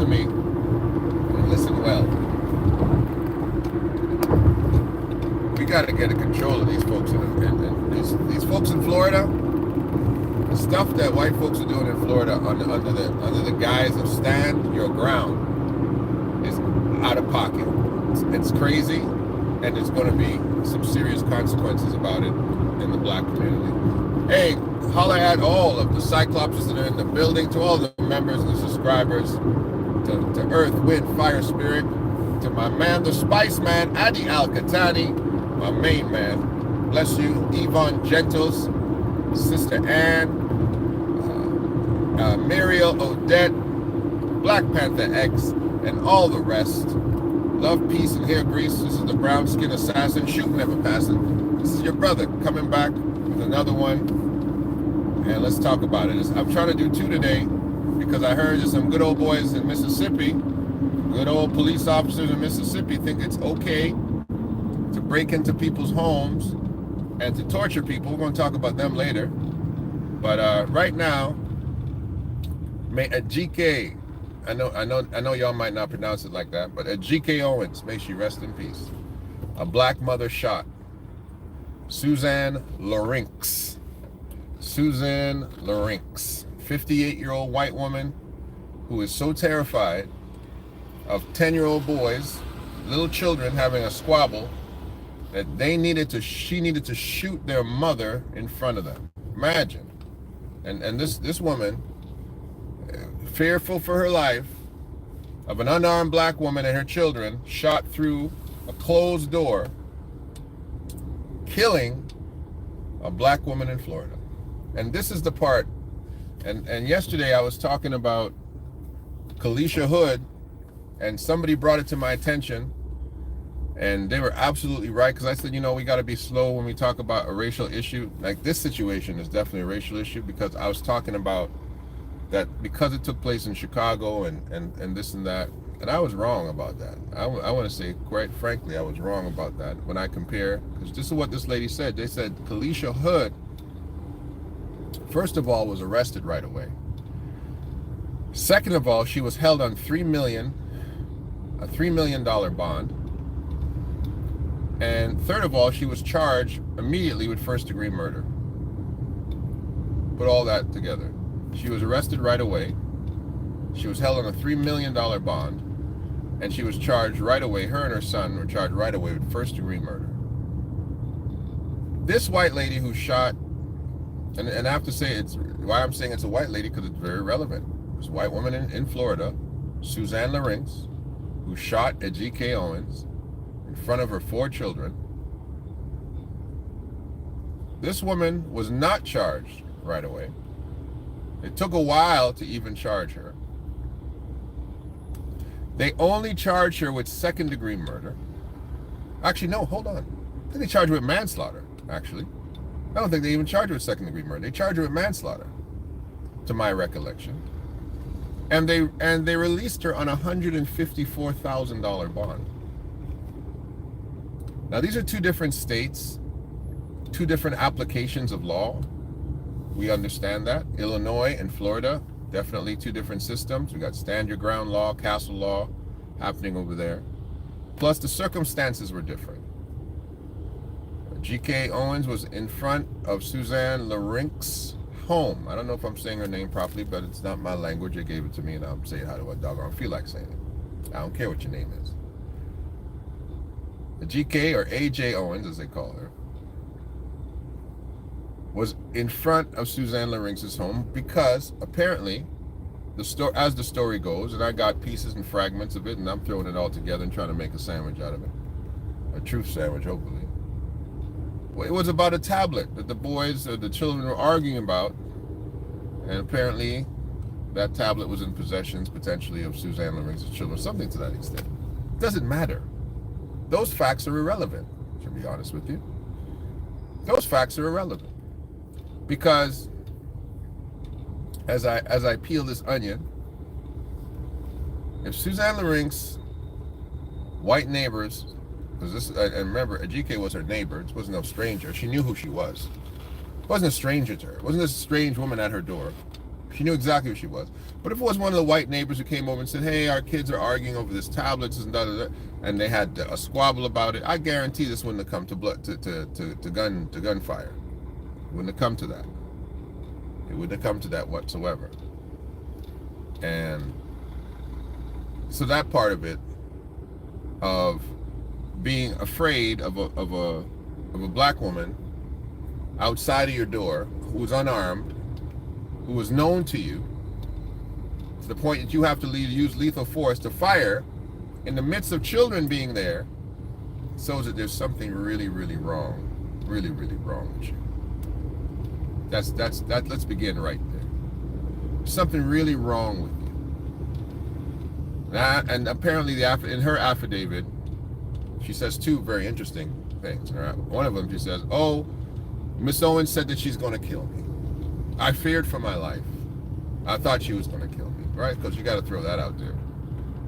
to me and listen well. We got to get a control of these folks these folks in Florida. The stuff that white folks are doing in Florida under the guise of stand your ground is out of pocket. It's crazy, and there's going to be some serious consequences about it in the black community. Hey, holler at all of the Cyclopses that are in the building, to all the members and the subscribers, to Earth, Wind, Fire, Spirit, to my man, the Spice Man, Adi Al-Katani, my main man. Bless you, Yvonne Gentles, Sister Ann, Muriel Odette, Black Panther X, and all the rest. Love, peace, and hair grease. This is the brown skin assassin, shooting never passing. This is your brother coming back with another one, and let's talk about it. I'm trying to do two today because I heard that some good old boys in Mississippi, good old police officers in Mississippi, think it's okay to break into people's homes and to torture people. We're going to talk about them later. But right now, may Ajike, I know y'all might not pronounce it like that, but Ajike Owens, may she rest in peace. A black mother shot. Suzanne Lorincz. Suzanne Lorincz, 58-year-old white woman who is so terrified of 10-year-old boys, little children having a squabble, that she needed to shoot their mother in front of them. Imagine. And this woman, fearful for her life of an unarmed black woman and her children, shot through a closed door, killing a black woman in Florida. And this is the part, and yesterday I was talking about Kalisha Hood, and somebody brought it to my attention, and they were absolutely right, because I said, we got to be slow when we talk about a racial issue. Like, this situation is definitely a racial issue, because I was talking about that because it took place in Chicago and this and that, and I was wrong about that. I want to say, quite frankly, I was wrong about that when I compare, because this is what this lady said. They said Kalisha Hood, first of all, was arrested right away. Second of all, she was held on a $3 million bond. And third of all, she was charged immediately with first-degree murder. Put all that together. She was arrested right away. She was held on a $3 million bond. And she was charged right away. Her and her son were charged right away with first-degree murder. This white lady who shot, and I have to say, why I'm saying it's a white lady, because it's very relevant. This white woman in Florida, Suzanne Lorincz, who shot Ajike Owens in front of her 4 children. This woman was not charged right away. It took a while to even charge her. They only charged her with second-degree murder. Actually, no, hold on. I think they charged her with manslaughter, actually. I don't think they even charged her with second-degree murder. They charged her with manslaughter, to my recollection. And they released her on a $154,000 bond. Now, these are 2 different states, 2 different applications of law. We understand that. Illinois and Florida, definitely 2 different systems. We got stand your ground law, castle law happening over there. Plus, the circumstances were different. Ajike Owens was in front of Suzanne Lorincz's home. I don't know if I'm saying her name properly, but it's not my language. They gave it to me, and I'm saying how do I doggone feel like saying it. I don't care what your name is. Ajike, or AJ Owens, as they call her, was in front of Suzanne Lorincz's home because apparently, as the story goes, and I got pieces and fragments of it, and I'm throwing it all together and trying to make a sandwich out of it. A truth sandwich, hopefully. Well, it was about a tablet that the children were arguing about, and apparently that tablet was in possession, potentially, of Suzanne Lorincz's children, something to that extent. It doesn't matter. Those facts are irrelevant, to be honest with you. Those facts are irrelevant. Because as I peel this onion, if Suzanne Lorincz, white neighbors, because this, and remember, Ajike was her neighbor, it wasn't no stranger, she knew who she was. It wasn't a stranger to her, it wasn't a strange woman at her door. She knew exactly who she was. But if it was one of the white neighbors who came over and said, hey, our kids are arguing over this tablets and and they had a squabble about it, I guarantee this wouldn't have come to gunfire. It wouldn't have come to that. It wouldn't have come to that whatsoever. And so that part of it, of being afraid of a black woman outside of your door who was unarmed, who was known to you, to the point that you have to use lethal force to fire in the midst of children being there, shows that there's something really, really wrong, really, really wrong with you. Let's begin right there. There's something really wrong with you. And apparently, in her affidavit, she says two very interesting things. Right? One of them, she says, "Oh, Miss Owens said that she's going to kill me. I feared for my life. I thought she was going to kill me." Right? Because you got to throw that out there.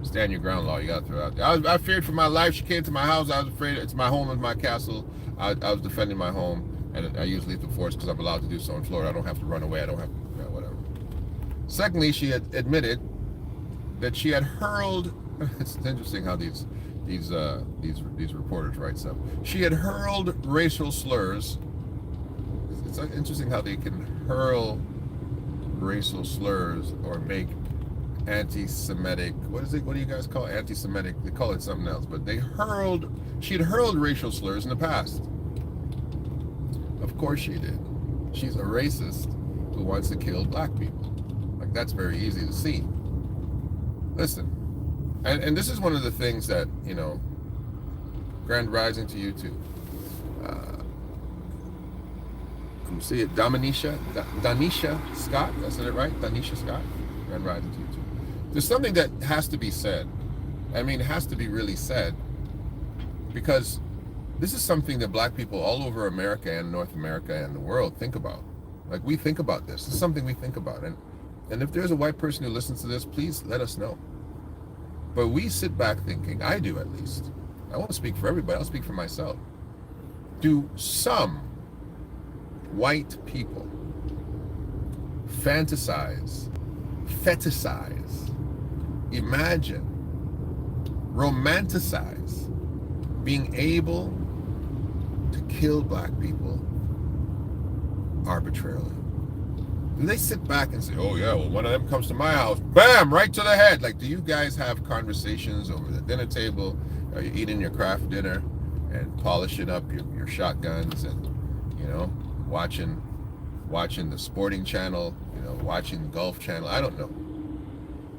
Stand your ground law. You got to throw it out there. I feared for my life. She came to my house. I was afraid. It's my home. It's my castle. I was defending my home. And I use lethal force because I'm allowed to do so in Florida. I don't have to run away. I don't have to, whatever. Secondly, she had admitted that she had hurled. It's interesting how these reporters write stuff. She had hurled racial slurs. It's interesting how they can hurl racial slurs or make anti-Semitic. What do you guys call it? Anti-Semitic? They call it something else. But she had hurled racial slurs in the past. Of course she did. She's a racist who wants to kill black people. Like, that's very easy to see. Listen, and this is one of the things that, Grand Rising to you too. See it, Danisha Scott, that's it right? Danisha Scott, Grand Rising to you too. There's something that has to be said. I mean, it has to be really said, because this is something that black people all over America and North America and the world think about. Like, we think about this. This is something we think about. And if there's a white person who listens to this, please let us know. But we sit back thinking, I do at least. I won't speak for everybody. I'll speak for myself. Do some white people fetishize, imagine, romanticize being able to kill black people arbitrarily? Do they sit back and say, oh yeah, well, one of them comes to my house, bam, right to the head? Like, do you guys have conversations over the dinner table? Are you eating your craft dinner and polishing up your shotguns and, watching the sporting channel, watching the golf channel? I don't know.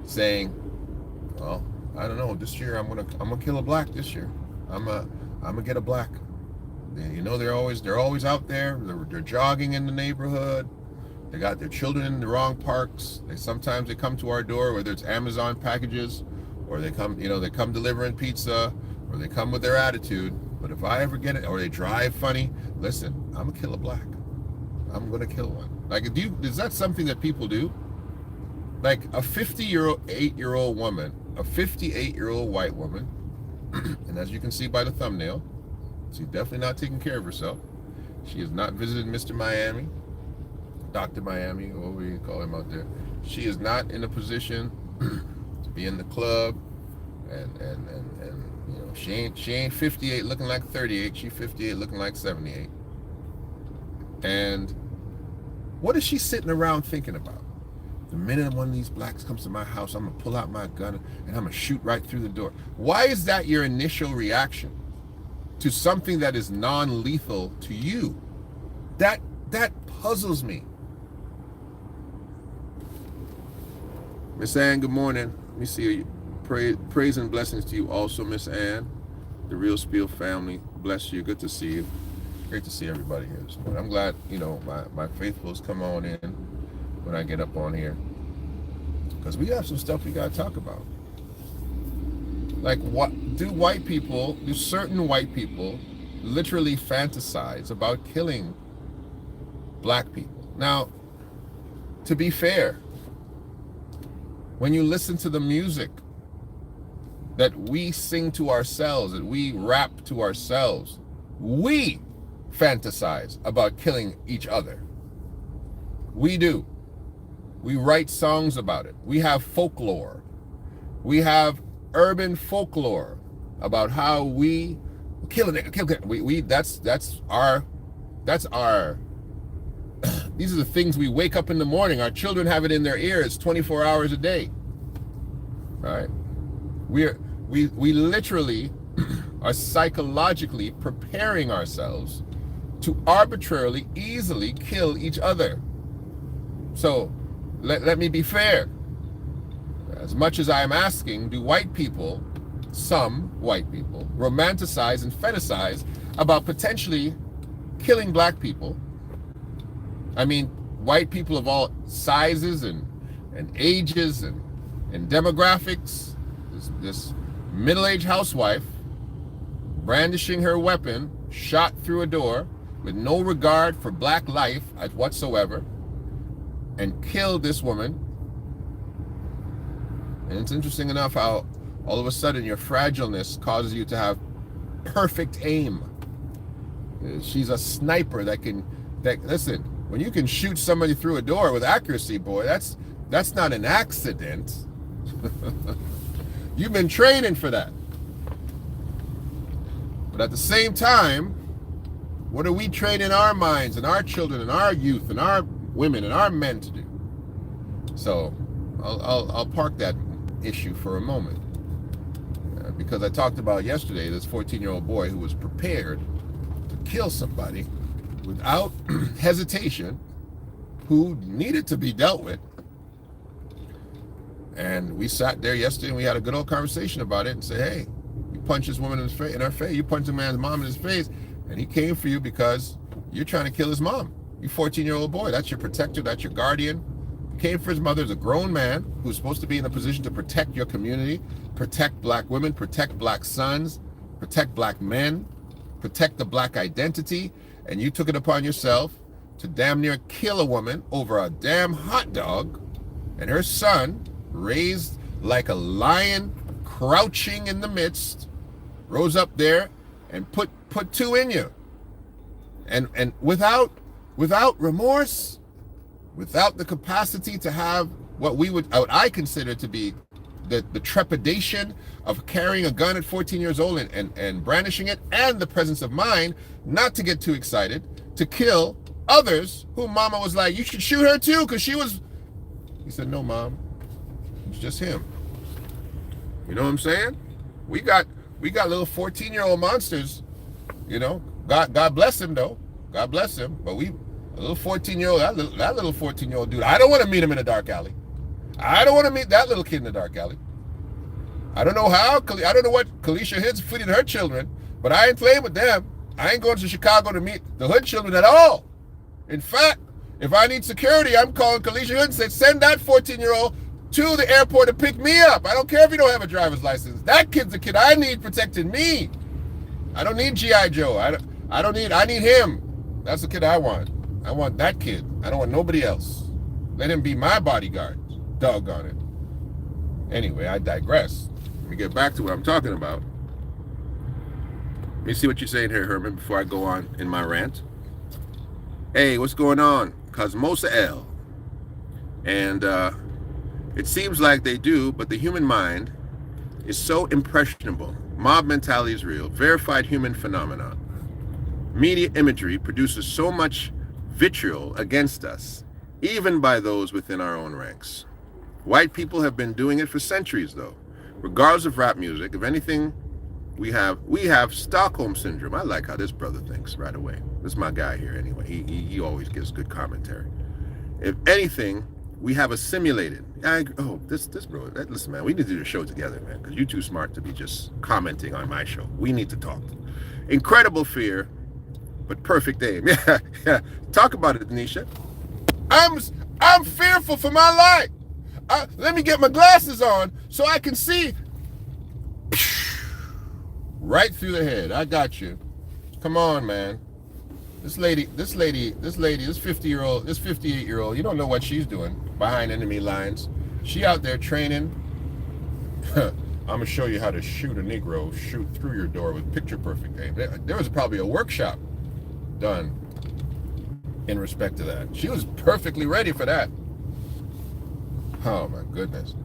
Saying, well, I don't know, this year I'm gonna kill a black this year. I'm gonna get a black. They're always out there. They're jogging in the neighborhood. They got their children in the wrong parks. Sometimes they come to our door, whether it's Amazon packages, or they come delivering pizza, or they come with their attitude. But if I ever get it, or they drive funny, listen, I'm gonna kill a black. I'm gonna kill one. Like, is that something that people do? Like a 58-year-old woman, a 58-year-old white woman, and as you can see by the thumbnail, she's definitely not taking care of herself. She has not visited Mr. Miami, Dr. Miami, or whatever you call him out there. She is not in a position to be in the club, and she ain't 58 looking like 38. She's 58 looking like 78. And what is she sitting around thinking about? The minute one of these blacks comes to my house, I'm gonna pull out my gun and I'm gonna shoot right through the door. Why is that your initial reaction to something that is non-lethal to you? That puzzles me. Miss Ann, good morning. Let me see you. Praise and blessings to you also, Miss Ann. The Real Spiel family, bless you. Good to see you. Great to see everybody here this morning. I'm glad, my faithfuls come on in when I get up on here, because we have some stuff we got to talk about. Like, what do certain white people literally fantasize about killing black people? Now, to be fair, when you listen to the music that we sing to ourselves, that we rap to ourselves, we fantasize about killing each other. We do. We write songs about it. We have folklore. We have urban folklore about how we kill a nigga, kill. That's our these are the things we wake up in the morning. Our children have it in their ears 24 hours a day. All right? We literally are psychologically preparing ourselves to arbitrarily, easily kill each other. So let me be fair. As much as I am asking, do white people, some white people, romanticize and fetishize about potentially killing black people? I mean, white people of all sizes and ages and demographics. This middle-aged housewife brandishing her weapon, shot through a door with no regard for black life whatsoever, and killed this woman. And it's interesting enough how all of a sudden your fragileness causes you to have perfect aim. She's a sniper that listen, when you can shoot somebody through a door with accuracy, boy, that's not an accident. You've been training for that. But at the same time, what are we training our minds and our children and our youth and our women and our men to do? So I'll park that issue for a moment, because I talked about yesterday this 14-year-old boy who was prepared to kill somebody without hesitation, who needed to be dealt with. And we sat there yesterday and we had a good old conversation about it and said, hey, you punched this woman in her face, you punched a man's mom in his face, and he came for you because you're trying to kill his mom. You 14-year-old boy, that's your protector, that's your guardian. Came for his mother as a grown man who's supposed to be in a position to protect your community, protect black women, protect black sons, protect black men, protect the black identity, and you took it upon yourself to damn near kill a woman over a damn hot dog, and her son, raised like a lion, crouching in the midst, rose up there and put two in you, and without remorse, without the capacity to have what I consider to be the trepidation of carrying a gun at 14 years old and brandishing it, and the presence of mind not to get too excited to kill others who mama was like, you should shoot her too, because she was. He said, no, mom, it's just him. You know what I'm saying? We got little 14-year-old monsters, you know. God bless him though. God bless him. But a little 14-year-old, that little 14-year-old dude, I don't want to meet him in a dark alley. I don't want to meet that little kid in the dark alley. I don't know how, I don't know what Kalisha Hood's feeding her children, but I ain't playing with them. I ain't going to Chicago to meet the Hood children at all. In fact, if I need security, I'm calling Kalisha Hood and say, send that 14-year-old to the airport to pick me up. I don't care if you don't have a driver's license. That kid's the kid I need protecting me. I don't need G.I. Joe. I need him. That's the kid I want. I want that kid. I don't want nobody else. Let him be my bodyguard. Doggone it. Anyway, I digress. Let me get back to what I'm talking about. Let me see what you're saying here, Herman, before I go on in my rant. Hey, what's going on? Cosmosa L. And it seems like they do, but the human mind is so impressionable. Mob mentality is real. Verified human phenomenon. Media imagery produces so much vitriol against us, even by those within our own ranks. White people have been doing it for centuries, though. Regardless of rap music, if anything, we have Stockholm syndrome. I like how this brother thinks right away. This is my guy here anyway. He always gives good commentary. If anything, we have assimilated. This bro. Listen, man, we need to do the show together, man, because you're too smart to be just commenting on my show. We need to talk. Incredible fear, but perfect aim. Yeah. Talk about it, Denisha. I'm fearful for my life. Let me get my glasses on so I can see. Right through the head. I got you. Come on, man. This 50-year-old, this 58-year-old, you don't know what she's doing behind enemy lines. She out there training. I'm going to show you how to shoot a Negro, shoot through your door with picture perfect aim. There was probably a workshop done in respect to that. She was perfectly ready for that. Oh my goodness.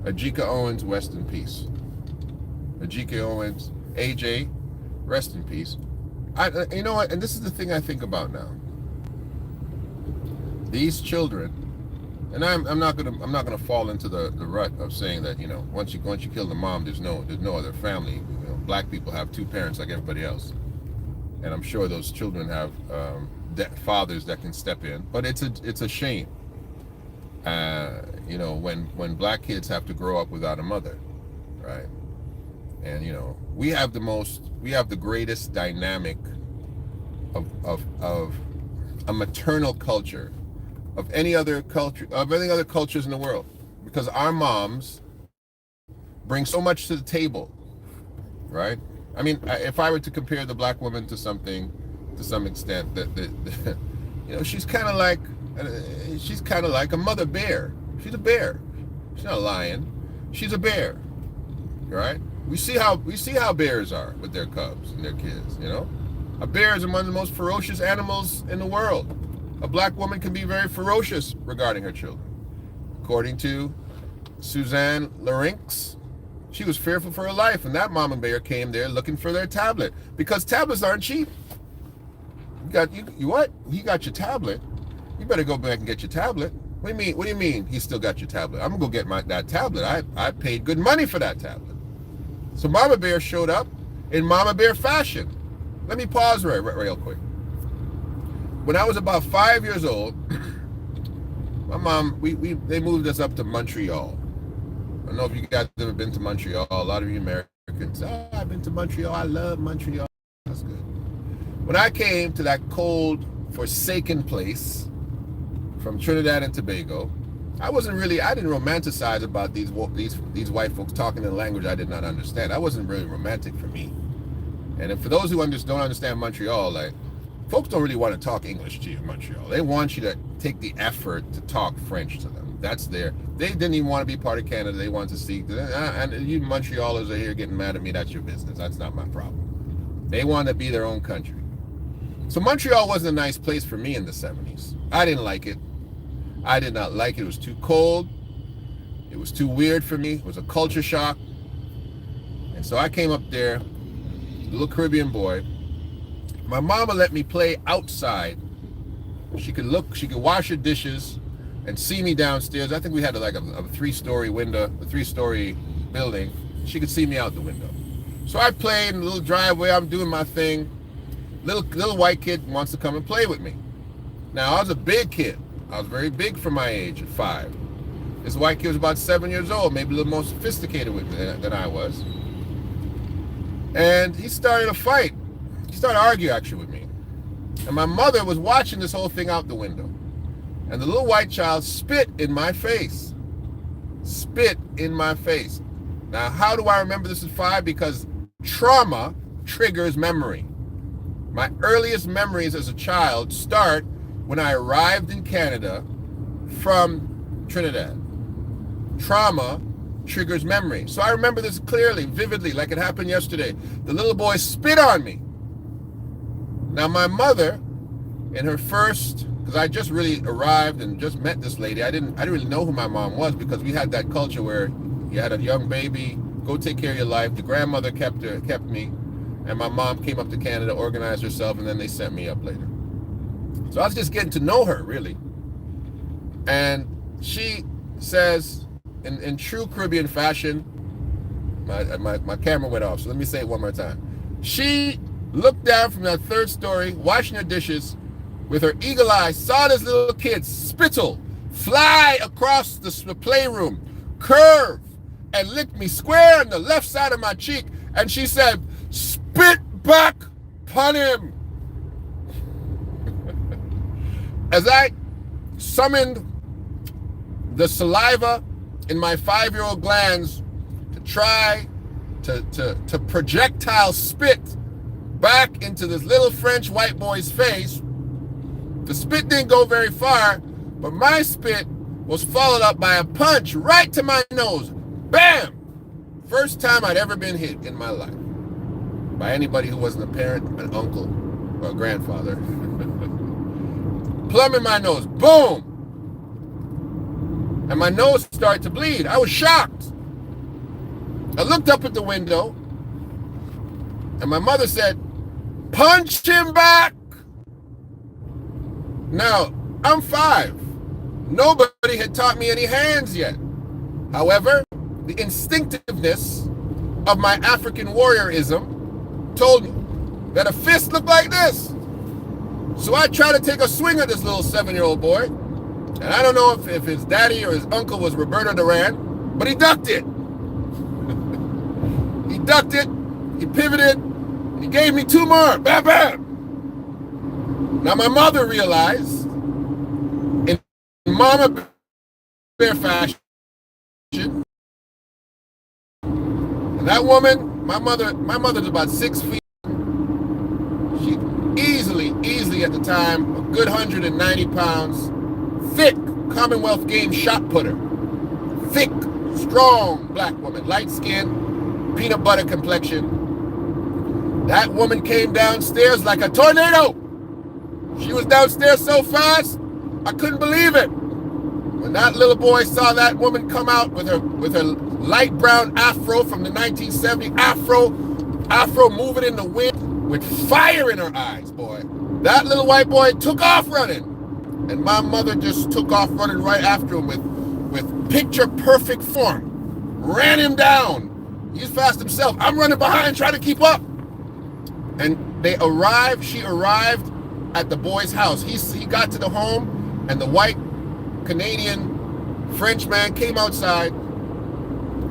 Ajike Owens, rest in peace. Ajike Owens, AJ, rest in peace. You know what? And this is the thing I think about now. These children, and I'm not gonna fall into the rut of saying that, you know, once you kill the mom, there's no other family. You know, black people have two parents like everybody else, and I'm sure those children have fathers that can step in. But it's a shame, you know, when black kids have to grow up without a mother, right? And you know, we have the greatest dynamic of a maternal culture of any other cultures in the world, because our moms bring so much to the table, right? I mean, if I were to compare the black woman to something, to some extent, that you know, she's kind of like a mother bear. She's a bear. She's not a lion. She's a bear, right? We see how bears are with their cubs and their kids. You know, a bear is one of the most ferocious animals in the world. A black woman can be very ferocious regarding her children. According to Suzanne Lorincz, she was fearful for her life, and that mama bear came there looking for their tablet, because tablets aren't cheap. You what? He got your tablet. You better go back and get your tablet. What do you mean? He still got your tablet? I'm gonna go get that tablet. I paid good money for that tablet. So Mama Bear showed up in Mama Bear fashion. Let me pause real quick. When I was about 5 years old, my mom, they moved us up to Montreal. I don't know if you guys have ever been to Montreal. A lot of you Americans, I've been to Montreal. I love Montreal. That's good. When I came to that cold, forsaken place from Trinidad and Tobago, I didn't romanticize about these white folks talking in a language I did not understand. That wasn't really romantic for me. And for those who don't understand Montreal, like, folks don't really want to talk English to you in Montreal. They want you to take the effort to talk French to them. They didn't even want to be part of Canada. They wanted to see, and you Montrealers are here getting mad at me. That's your business. That's not my problem. They want to be their own country. So Montreal wasn't a nice place for me in the 70s. I didn't like it. I did not like it. It was too cold. It was too weird for me. It was a culture shock. And so I came up there, little Caribbean boy. My mama let me play outside. She could wash her dishes and see me downstairs. I think we had a 3-story window, a 3-story building. She could see me out the window. So I played in the little driveway. I'm doing my thing. Little white kid wants to come and play with me. Now, I was a big kid. I was very big for my age at 5. This white kid was about 7 years old, maybe a little more sophisticated with me than I was. And he started a fight. He started arguing actually with me. And my mother was watching this whole thing out the window. And the little white child spit in my face. Spit in my face. Now, how do I remember this at 5? Because trauma triggers memory. My earliest memories as a child start when I arrived in Canada from Trinidad. Trauma triggers memory. So I remember this clearly, vividly, like it happened yesterday. The little boy spit on me. Now my mother, in her first, because I just really arrived and just met this lady, I didn't really know who my mom was, because we had that culture where you had a young baby, go take care of your life. The grandmother kept me, and my mom came up to Canada, organized herself, and then they sent me up later. So I was just getting to know her, really. And she says, in true Caribbean fashion, my camera went off, so let me say it one more time. She looked down from that 3rd story, washing her dishes, with her eagle eye, saw this little kid, spittle, fly across the playroom, curve, and licked me square on the left side of my cheek, and she said, "Spit back upon him." As I summoned the saliva in my 5-year-old glands to try to projectile spit back into this little French white boy's face, the spit didn't go very far, but my spit was followed up by a punch right to my nose. Bam! First time I'd ever been hit in my life by anybody who wasn't a parent, an uncle, or a grandfather. Plumb in my nose. Boom! and my nose started to bleed. I was shocked. I looked up at the window, and my mother said, "Punch him back." Now, I'm 5. Nobody had taught me any hands yet. However, the instinctiveness of my African warriorism told me that a fist looked like this. So I tried to take a swing at this little 7-year-old boy. And I don't know if his daddy or his uncle was Roberto Duran, but he ducked it. He ducked it, he pivoted, and he gave me 2 more. Bam, bam. Now my mother realized, in Mama Bear fashion, and that woman, my mother's about 6 feet. She easily at the time, a good 190 pounds, thick Commonwealth Games shot putter. Thick, strong black woman, light skin, peanut butter complexion. That woman came downstairs like a tornado. She was downstairs so fast, I couldn't believe it. When that little boy saw that woman come out with her light brown afro from the 1970 afro moving in the wind with fire in her eyes, boy. That little white boy took off running. And my mother just took off running right after him with picture perfect form. Ran him down. He's fast himself. I'm running behind trying to keep up. And she arrived at the boy's house. He got to the home, and the white Canadian French man came outside.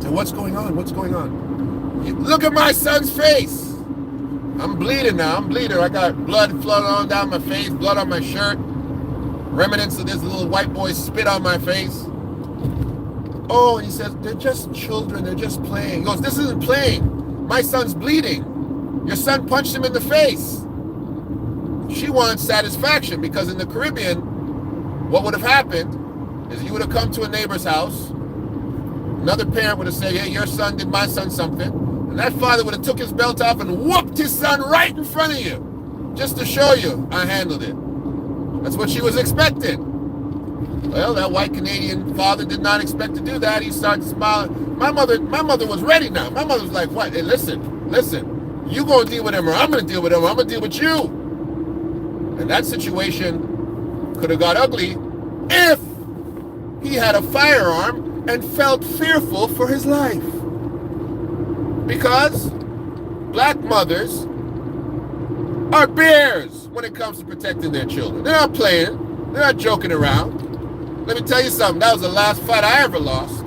Said, "What's going on? What's going on?" "Look at my son's face. I'm bleeding now. I'm bleeding. I got blood flowing on down my face, blood on my shirt. Remnants of this little white boy spit on my face." "Oh," he says, "they're just children. They're just playing." He goes, "This isn't playing. My son's bleeding. Your son punched him in the face." She wants satisfaction, because in the Caribbean, what would have happened is you would have come to a neighbor's house. Another parent would have said, "Hey, your son did my son something." And that father would have took his belt off and whooped his son right in front of you, just to show you I handled it. That's what she was expecting. Well, that white Canadian father did not expect to do that. He started smiling. My mother was ready now. My mother was like, "What? Hey, listen. You gonna deal with him, or I'm gonna deal with him, or I'm gonna deal with you." And that situation could have got ugly if he had a firearm and felt fearful for his life. Because black mothers are bears when it comes to protecting their children. They're not playing. They're not joking around. Let me tell you something. That was the last fight I ever lost.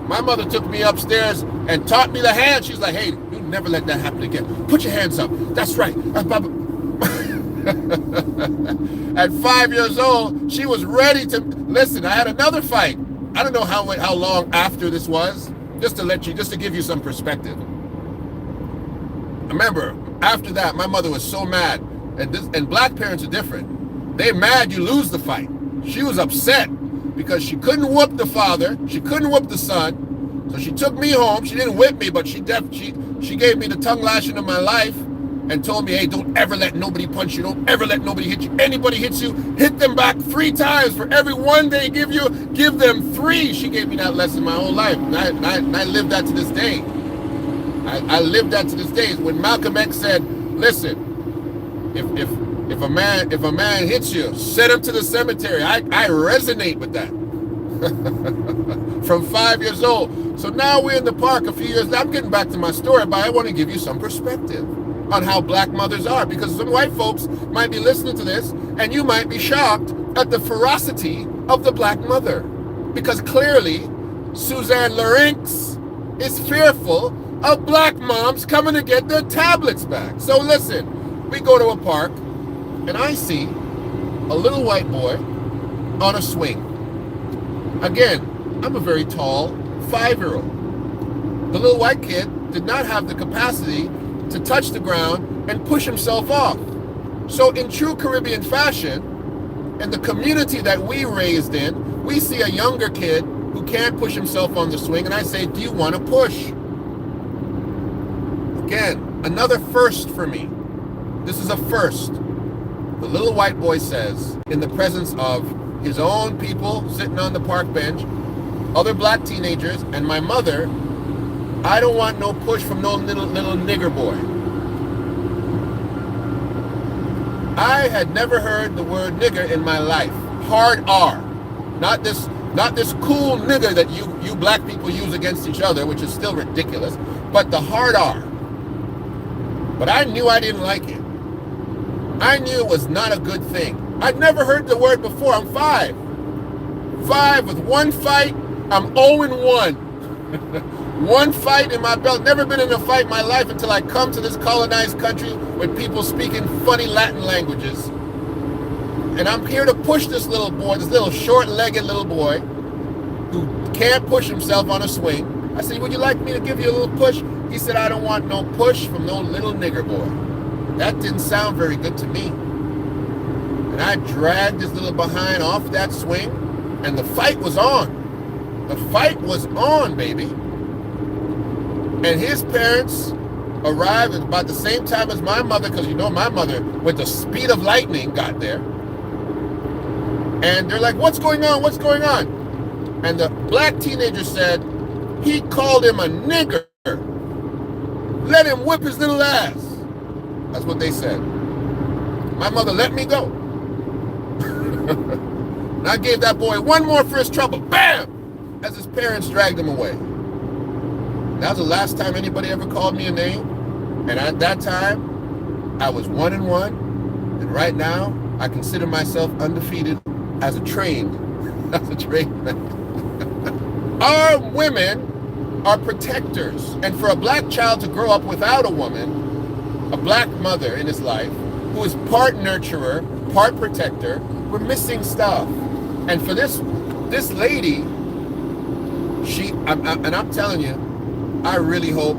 My mother took me upstairs and taught me the hand. She's like, "Hey, you never let that happen again. Put your hands up. That's right." At 5 years old, she was ready to listen. I had another fight. I don't know how long after this was, just to give you some perspective. Remember, after that, my mother was so mad, and black parents are different. They're mad you lose the fight. She was upset because she couldn't whoop the father, she couldn't whoop the son, so she took me home. She didn't whip me, but she gave me the tongue lashing of my life and told me, "Hey, don't ever let nobody punch you, don't ever let nobody hit you. Anybody hits you, hit them back 3 times. For every 1 they give you, give them 3. She gave me that lesson my whole life, and I lived that to this day. I lived that to this day. When Malcolm X said, "Listen, if a man hits you, send him to the cemetery." I resonate with that. From 5 years old. So now we're in the park a few years. I'm getting back to my story, but I want to give you some perspective on how black mothers are, because some white folks might be listening to this and you might be shocked at the ferocity of the black mother, because clearly Suzanne Lorincz is fearful of black moms coming to get their tablets back. So listen, we go to a park and I see a little white boy on a swing. Again, I'm a very tall 5-year-old. The little white kid did not have the capacity to touch the ground and push himself off. So in true Caribbean fashion, in the community that we raised in, we see a younger kid who can't push himself on the swing, and I say, "Do you want to push?" Again, another first for me. This is a first. The little white boy says, in the presence of his own people sitting on the park bench, other black teenagers, and my mother, I don't want no push from no little nigger boy. I had never heard the word nigger in my life. Hard R. Not this cool nigger that you black people use against each other, which is still ridiculous, but the hard R. But I knew I didn't like it. I knew it was not a good thing. I'd never heard the word before. I'm 5. 5 with one fight. I'm 0-1. One fight in my belt. Never been in a fight in my life until I come to this colonized country with people speaking funny Latin languages. And I'm here to push this little boy, this little short-legged little boy who can't push himself on a swing. I said, would you like me to give you a little push? He said, I don't want no push from no little nigger boy. That didn't sound very good to me. And I dragged his little behind off that swing, and the fight was on. The fight was on, baby. And his parents arrived at about the same time as my mother, because you know my mother, with the speed of lightning, got there. And they're like, what's going on? What's going on? And the black teenager said, he called him a nigger. Let him whip his little ass. That's what they said. My mother let me go. And I gave that boy one more for his trouble. Bam! As his parents dragged him away. That was the last time anybody ever called me a name. And at that time, I was 1-1. And right now, I consider myself undefeated as a trained man. Our women are protectors. And for a black child to grow up without a woman, a black mother in his life, who is part nurturer, part protector, we're missing stuff. And for this lady, I'm telling you, I really hope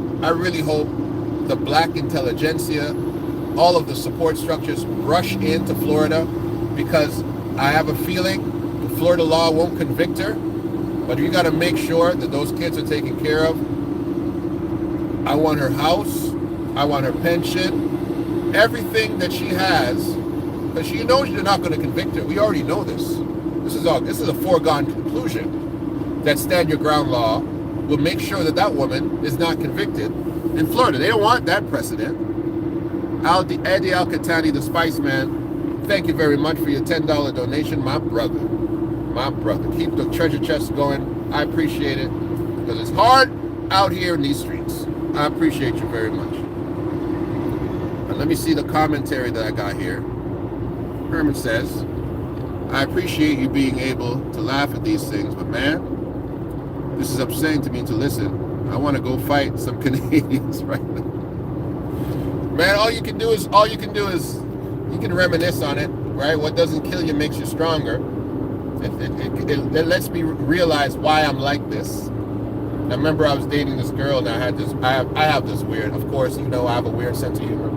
the black intelligentsia, all of the support structures rush into Florida, because I have a feeling the Florida law won't convict her, but you got to make sure that those kids are taken care of. I want her house. I want her pension. Everything that she has, because she knows you're not going to convict her. We already know this. This is a foregone conclusion that stand your ground law will make sure that that woman is not convicted in Florida. They don't want that precedent. Eddie Al-Katani, the Spice Man, thank you very much for your $10 donation. My brother. Keep the treasure chest going. I appreciate it, because it's hard out here in these streets. I appreciate you very much. And let me see the commentary that I got here. Herman says, I appreciate you being able to laugh at these things, but man, this is upsetting to me to listen. I want to go fight some Canadians right now. Man, all you can do is you can reminisce on it, right? What doesn't kill you makes you stronger. It lets me realize why I'm like this. I remember I was dating this girl, and I have this weird, of course, you know, I have a weird sense of humor.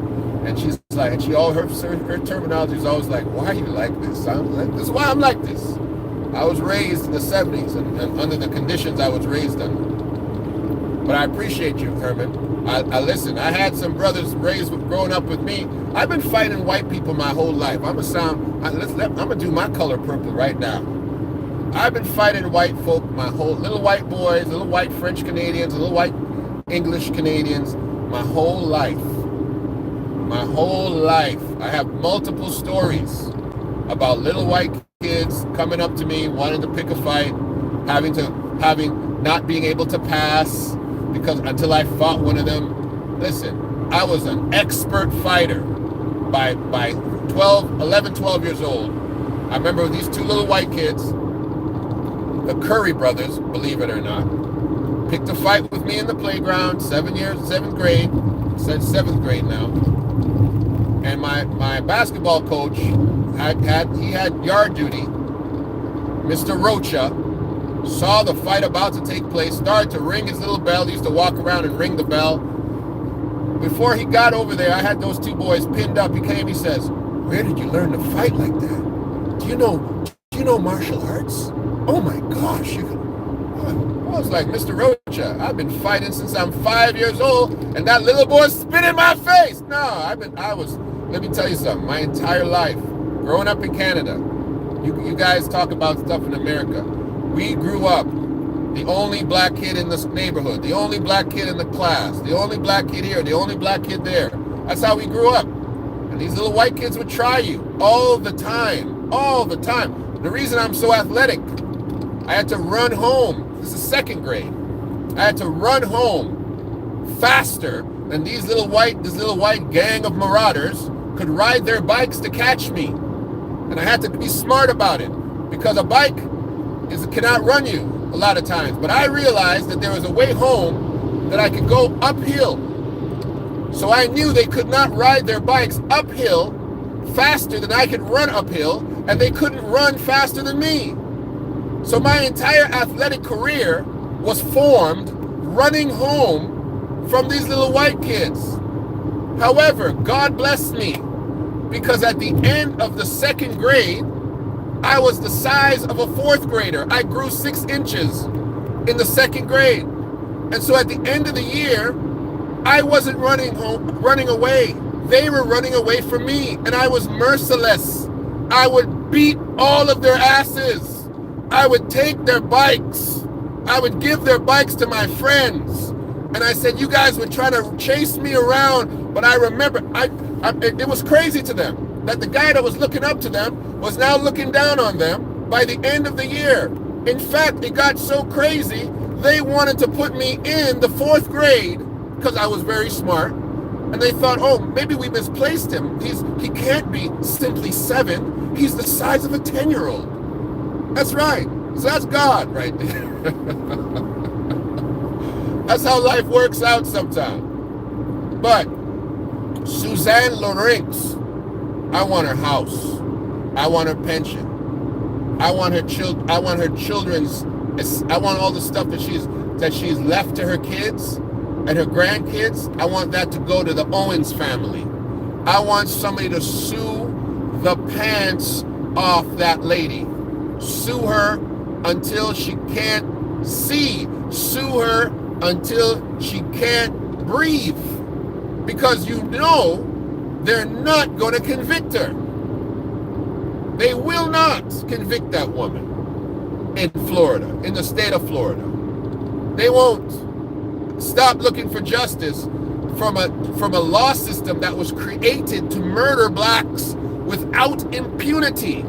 And she's like, and her terminology is always like, why are you like this? This is why I'm like this. I was raised in the 70s and under the conditions I was raised under. But I appreciate you, Herman. I listen. I had some brothers growing up with me. I've been fighting white people my whole life. I'm gonna do my color purple right now. I've been fighting white folk little white boys, little white French Canadians, little white English Canadians, my whole life. My whole life. I have multiple stories about little white kids coming up to me, wanting to pick a fight, not being able to pass, because until I fought one of them. Listen, I was an expert fighter by 11, 12 years old. I remember these two little white kids, the Curry brothers, believe it or not, picked a fight with me in the playground, 7th grade, said 7th grade now. And my basketball coach he had yard duty. Mr. Rocha saw the fight about to take place, started to ring his little bell. He used to walk around and ring the bell. Before he got over there, I had those two boys pinned up. He came, he says, where did you learn to fight like that? Do you know martial arts? Oh my gosh. I was like, Mr. Rocha, I've been fighting since I'm 5 years old, and that little boy spit in my face. No, let me tell you something, my entire life, growing up in Canada, you guys talk about stuff in America. We grew up The only black kid in this neighborhood, the only black kid in the class, the only black kid here, the only black kid there. That's how we grew up. And these little white kids would try you all the time, all the time. The reason I'm so athletic, I had to run home. This is second grade. I had to run home faster than this little white gang of marauders could ride their bikes to catch me. And I had to be smart about it, because a bike cannot run you a lot of times. But I realized that there was a way home that I could go uphill. So I knew they could not ride their bikes uphill faster than I could run uphill, and they couldn't run faster than me. So my entire athletic career was formed running home from these little white kids. However, God blessed me, because at the end of the second grade, I was the size of a fourth grader. I grew 6 inches in the second grade. And so at the end of the year, I wasn't running away. They were running away from me, and I was merciless. I would beat all of their asses. I would take their bikes. I would give their bikes to my friends. And I said, you guys would try to chase me around. But I remember, it was crazy to them that the guy that was looking up to them was now looking down on them by the end of the year. In fact, it got so crazy, they wanted to put me in the 4th grade because I was very smart. And they thought, oh, maybe we misplaced him. He can't be simply 7. He's the size of a 10-year-old. That's right. So that's God right there. That's how life works out sometimes. But Suzanne Lorincz, I want her house. I want her pension. I want her children's. I want all the stuff that she's left to her kids and her grandkids. I want that to go to the Owens family. I want somebody to sue the pants off that lady. Sue her until she can't see. Sue her until she can't breathe. Because you know they're not going to convict her. They will not convict that woman in Florida, in the state of Florida. They won't. Stop looking for justice from a law system that was created to murder blacks without impunity.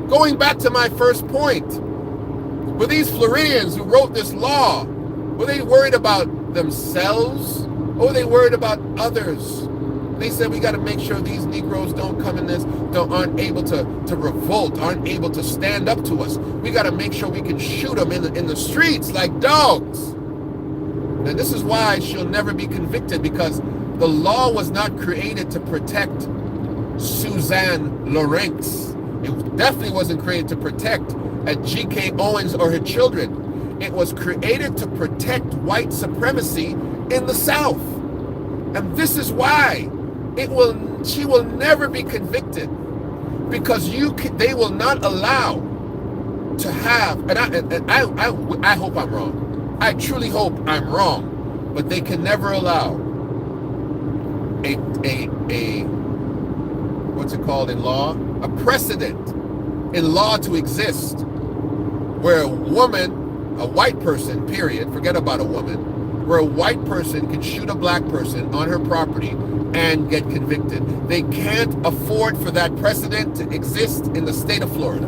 Going back to my first point, were these Floridians who wrote this law, were they worried about themselves, or were they worried about others? They said, we got to make sure these Negroes don't come in this, aren't able to revolt, aren't able to stand up to us. We got to make sure we can shoot them in the streets like dogs. And this is why she'll never be convicted, because the law was not created to protect Suzanne Lorincz. It definitely wasn't created to protect Ajike Owens or her children. It was created to protect white supremacy in the South. And this is why she will never be convicted, because they will not allow to have, and I hope I'm wrong. I truly hope I'm wrong, but they can never allow a what's it called in law? A precedent in law to exist where a woman, a white person, period, forget about a woman, where a white person can shoot a black person on her property and get convicted. They can't afford for that precedent to exist in the state of Florida.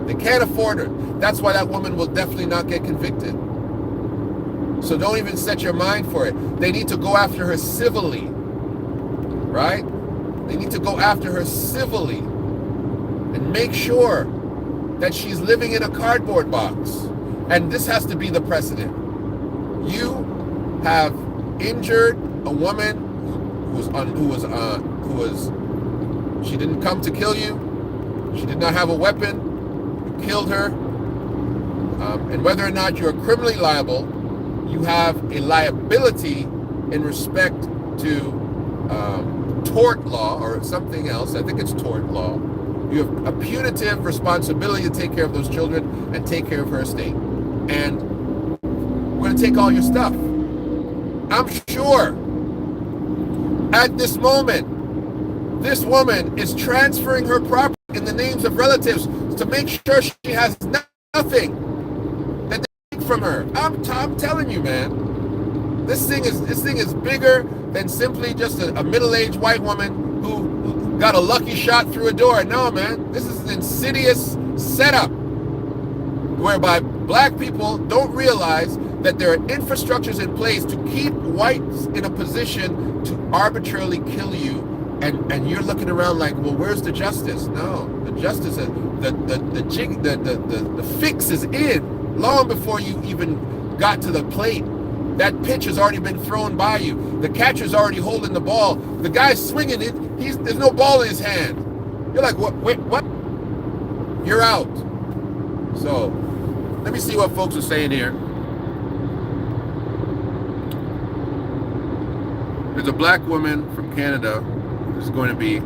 They can't afford it. That's why that woman will definitely not get convicted. So don't even set your mind for it. They need to go after her civilly, right? They need to go after her civilly and make sure that she's living in a cardboard box. And this has to be the precedent. You have injured a woman she didn't come to kill you. She did not have a weapon. You killed her. And whether or not you're criminally liable, you have a liability in respect to tort law or something else. I think it's tort law. You have a punitive responsibility to take care of those children and take care of her estate. And we're going to take all your stuff. I'm sure at this moment, this woman is transferring her property in the names of relatives to make sure she has nothing. from her. I'm telling you, man. This thing is bigger than simply just a middle-aged white woman who got a lucky shot through a door. No, man. This is an insidious setup whereby black people don't realize that there are infrastructures in place to keep whites in a position to arbitrarily kill you, and you're looking around like, well, where's the justice? No, the justice, the fix is in long before you even got to the plate. That pitch has already been thrown by you. The catcher's already holding the ball. The guy's swinging it. There's no ball in his hand. You're like, what? Wait, what? You're out. So, let me see what folks are saying here. There's a black woman from Canada who's going to be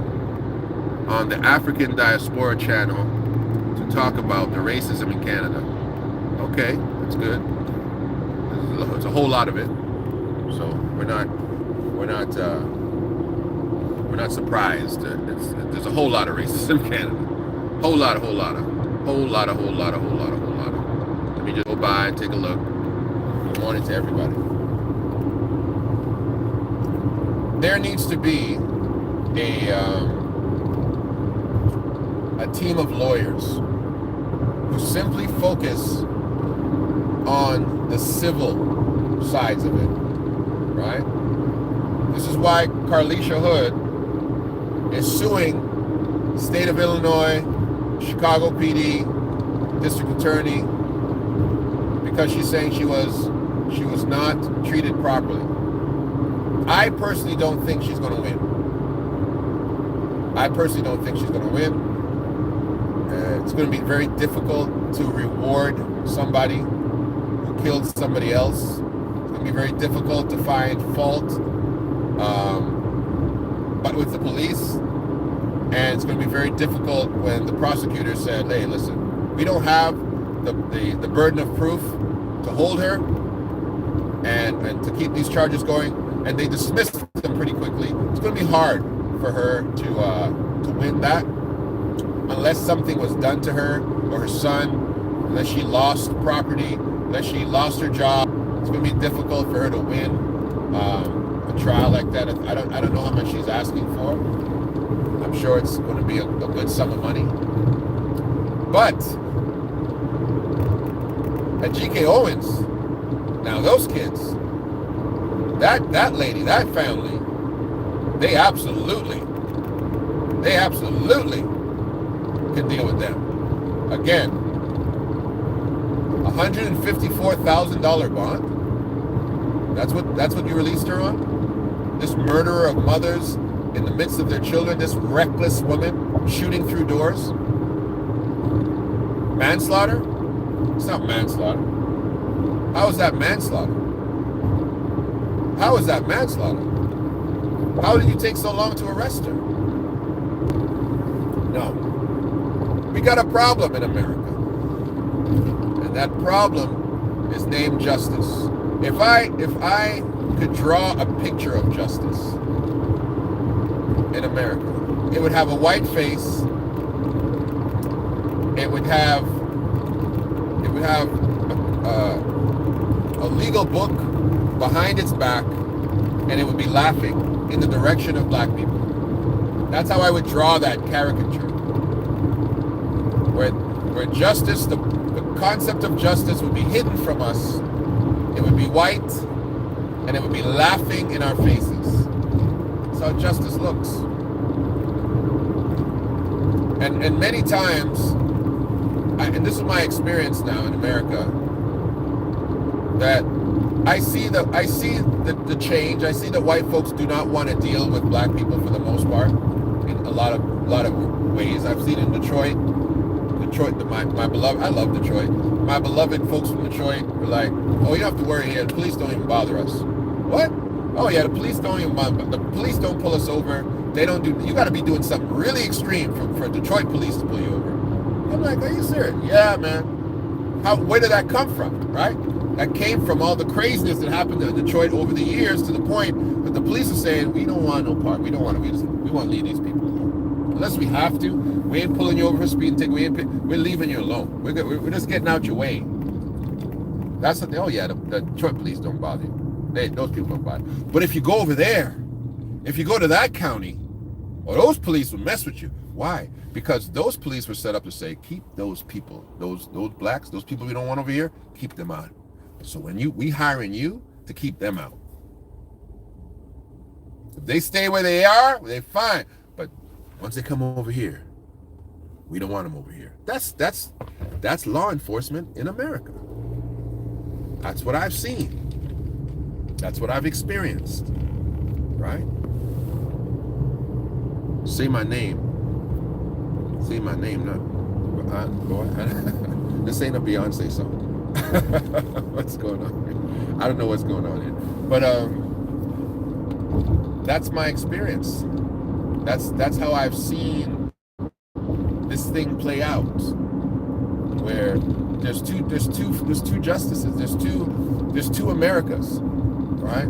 on the African Diaspora channel to talk about the racism in Canada. Okay, that's good. There's a whole lot of it. So we're not surprised. There's a whole lot of racism in Canada. Whole lot. Let me just go by and take a look. Good morning to everybody. There needs to be a team of lawyers who simply focus on the civil sides of it, right? This is why Carlisha Hood is suing State of Illinois, Chicago PD, District Attorney, because she's saying she was not treated properly. I personally don't think she's going to win. It's going to be very difficult to reward somebody who killed somebody else. It's going to be very difficult to find fault, but with the police. And it's going to be very difficult when the prosecutor said, hey, listen, we don't have the burden of proof to hold her and to keep these charges going. And they dismissed them pretty quickly. It's going to be hard for her to win that unless something was done to her or her son, unless she lost property, unless she lost her job. It's going to be difficult for her to win a trial like that. I don't know how much she's asking for. I'm sure it's going to be a good sum of money. But Ajike Owens, now those kids, that lady, that family, they absolutely can deal with them. Again, $154,000 bond. That's what you released her on? This murderer of mothers in the midst of their children, this reckless woman shooting through doors. Manslaughter? It's not manslaughter. How is that manslaughter? How is that manslaughter? How did you take so long to arrest her? No. We got a problem in America. And that problem is named justice. If I could draw a picture of justice in America, it would have a white face. It would have a legal book behind its back, and it would be laughing in the direction of black people. That's how I would draw that caricature. Where justice, the concept of justice would be hidden from us. It would be white, and it would be laughing in our faces. That's how justice looks. And many times, and this is my experience now in America, that I see the change. I see that white folks do not want to deal with black people for the most part in a lot of ways. I've seen in Detroit, my beloved, I love Detroit. My beloved folks from Detroit were like, oh, you don't have to worry here. The police don't even bother us. What? Oh yeah, the police don't pull us over. They don't do. You got to be doing something really extreme for Detroit police to pull you over. I'm like, are you serious? Yeah, man. Where did that come from? Right? That came from all the craziness that happened in Detroit over the years, to the point that the police are saying, we don't want no part. We want to leave these people alone. Unless we have to, we ain't pulling you over for speeding ticket. We're leaving you alone. We're just getting out your way. That's what oh yeah, the Detroit police don't bother you. Those people don't bother. But if you go over there, if you go to that county, well, those police will mess with you. Why? Because those police were set up to say, keep those people, those blacks, those people we don't want over here, keep them out. So when we hiring you to keep them out. If they stay where they are, they're fine. But once they come over here, we don't want them over here. That's law enforcement in America. That's what I've seen. That's what I've experienced. Right? Say my name. Say my name, boy. This ain't a Beyonce song. What's going on here? I don't know what's going on here. But that's my experience. That's how I've seen this thing play out. Where there's two justices, there's two Americas, right?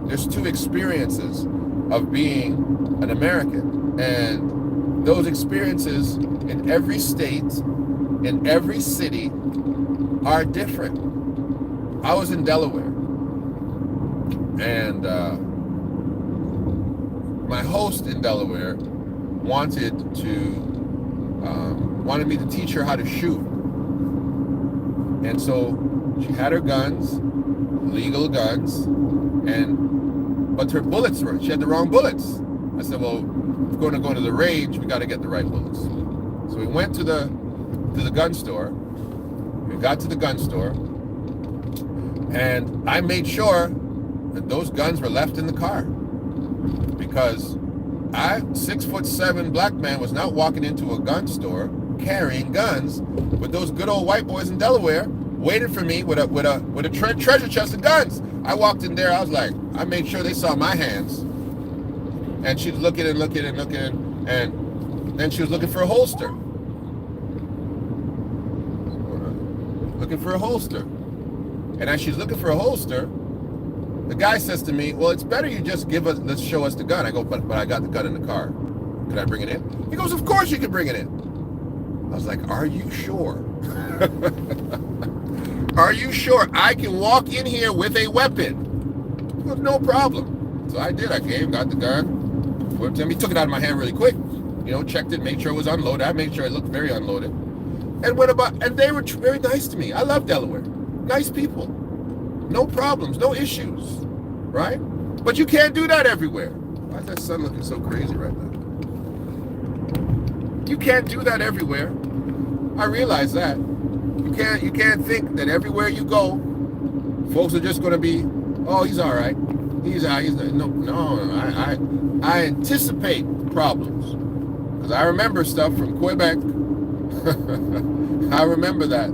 There's two experiences of being an American, and those experiences in every state, in every city, are different. I was in Delaware, and my host in Delaware wanted me to teach her how to shoot. And so she had her guns, legal guns, but her bullets she had the wrong bullets. I said, well, if we're going to go to the range, we got to get the right bullets. So we went to the gun store. We got to the gun store, and I made sure that those guns were left in the car, because 6'7" black man was not walking into a gun store carrying guns with those good old white boys in Delaware waiting for me with a treasure chest of guns. I walked in there. I was like, I made sure they saw my hands, and she's looking, and then she was looking for a holster. And as she's looking for a holster, the guy says to me, well, it's better you just let's show us the gun. I go, but I got the gun in the car. Can I bring it in? He goes, of course you can bring it in. I was like, are you sure? Are you sure I can walk in here with a weapon? He goes, no problem. So I did. I got the gun, flipped him. He took it out of my hand really quick. Checked it, made sure it was unloaded. I made sure it looked very unloaded. And and they were very nice to me. I love Delaware. Nice people. No problems, no issues, right? But you can't do that everywhere. Why is that sun looking so crazy right now? You can't do that everywhere. I realize that. You can't think that everywhere you go, folks are just going to be, oh, he's all right. He's no. I anticipate problems, because I remember stuff from Quebec. I remember that.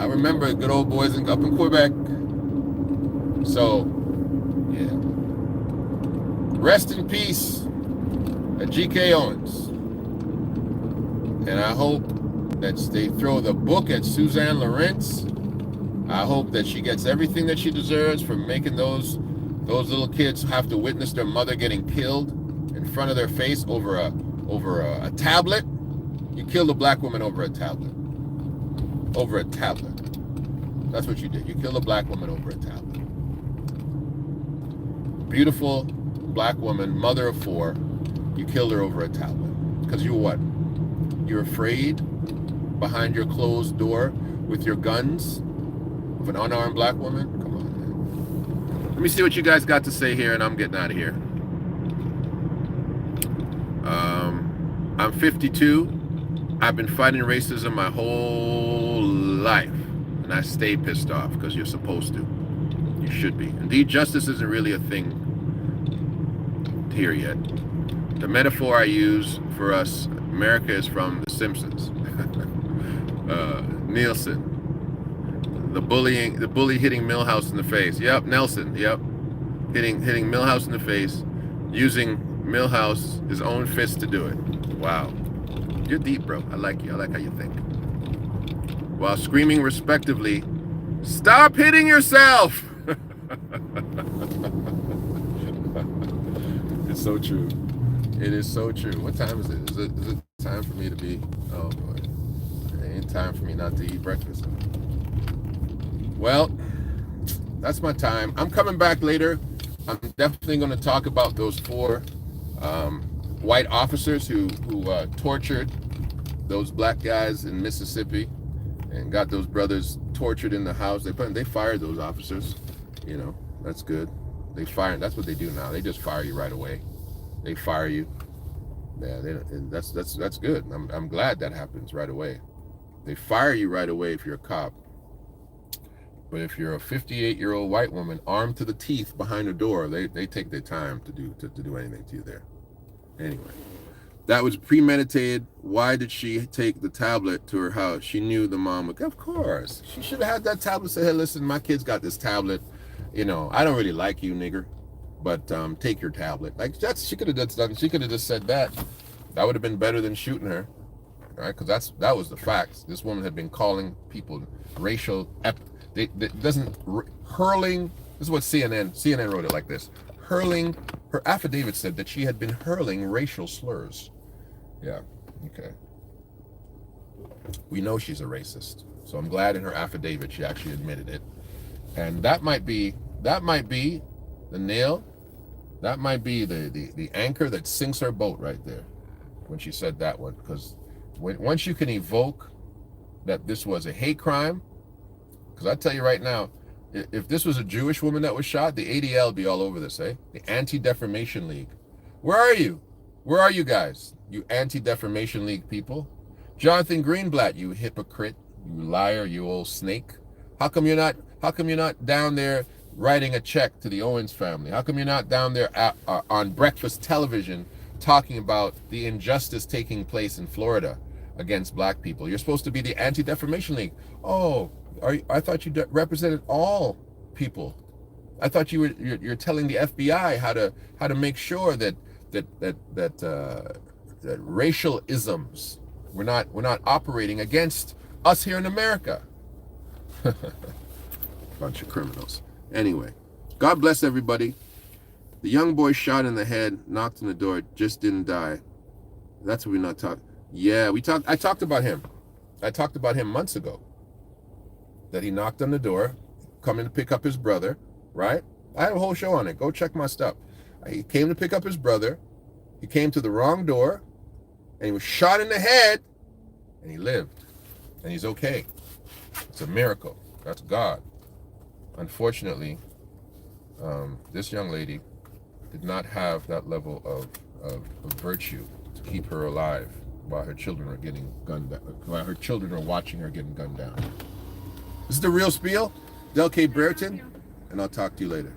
I remember good old boys up in Quebec. So, yeah. Rest in peace, Ajike Owens. And I hope that they throw the book at Suzanne Lorincz. I hope that she gets everything that she deserves for making those little kids have to witness their mother getting killed in front of their face over a tablet. You killed a black woman over a tablet. Over a tablet. That's what you did. You killed a black woman over a tablet. Beautiful black woman, mother of 4. You killed her over a tablet. Because you're what? You're afraid behind your closed door with your guns of an unarmed black woman? Come on, man. Let me see what you guys got to say here, and I'm getting out of here. I'm 52. I've been fighting racism my whole life, and I stay pissed off, because you're supposed to. You should be. Indeed, justice isn't really a thing here yet. The metaphor I use for us, America, is from The Simpsons. Nielsen, the bully hitting Milhouse in the face. Yep, Nelson. Yep, hitting Milhouse in the face, using Milhouse his own fist to do it. Wow. You're deep, bro. I like you. I like how you think. While screaming respectively, stop hitting yourself! It's so true. It is so true. What time is it? Is it time for me to be... Oh, boy. It ain't time for me not to eat breakfast. Well... That's my time. I'm coming back later. I'm definitely going to talk about those 4 white officers who tortured those black guys in Mississippi and got those brothers tortured in the house. They fired those officers. You know, that's good. They fire. That's what they do now. They just fire you right away. They fire you. Yeah, and that's good. I'm glad that happens right away. They fire you right away if you're a cop. But if you're a 58-year-old white woman armed to the teeth behind a door, they take their time to do anything to you there. Anyway, that was premeditated. Why did she take the tablet to her house? She knew the mom would. Of course, she should have had that tablet. Say, hey, listen, my kid's got this tablet. You know, I don't really like you, nigger, but take your tablet. Like she could have done. She could have just said that. That would have been better than shooting her, right? Because that was the facts. This woman had been calling people racial. Hurling. This is what CNN wrote it like this. Hurling. Her affidavit said that she had been hurling racial slurs. Yeah. Okay. We know she's a racist. So I'm glad in her affidavit she actually admitted it. And that might be the nail. That might be the anchor that sinks her boat right there when she said that one. Because once you can evoke that this was a hate crime, because I tell you right now, if this was a Jewish woman that was shot, the ADL would be all over this, eh? The Anti-Defamation League. Where are you? Where are you guys? You Anti-Defamation League people? Jonathan Greenblatt, you hypocrite, you liar, you old snake. How come you're not down there writing a check to the Owens family? How come you're not down there on breakfast television talking about the injustice taking place in Florida against black people? You're supposed to be the Anti-Defamation League. Oh, I thought you represented all people. I thought you're telling the FBI how to make sure that racial isms we're not operating against us here in America. Bunch of criminals. Anyway, God bless everybody. The young boy shot in the head, knocked on the door, just didn't die. That's what we're not talking. Yeah, I talked about him. I talked about him months ago. That he knocked on the door, coming to pick up his brother, right? I had a whole show on it. Go check my stuff. He came to pick up his brother. He came to the wrong door, and he was shot in the head, and he lived. And he's okay. It's a miracle. That's God. Unfortunately, this young lady did not have that level of virtue to keep her alive while her children are getting gunned down, while her children are watching her getting gunned down. This is The Real Spiel, Del K. Brereton, and I'll talk to you later.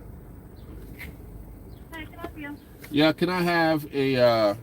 Hi, can I help you? Yeah, can I have a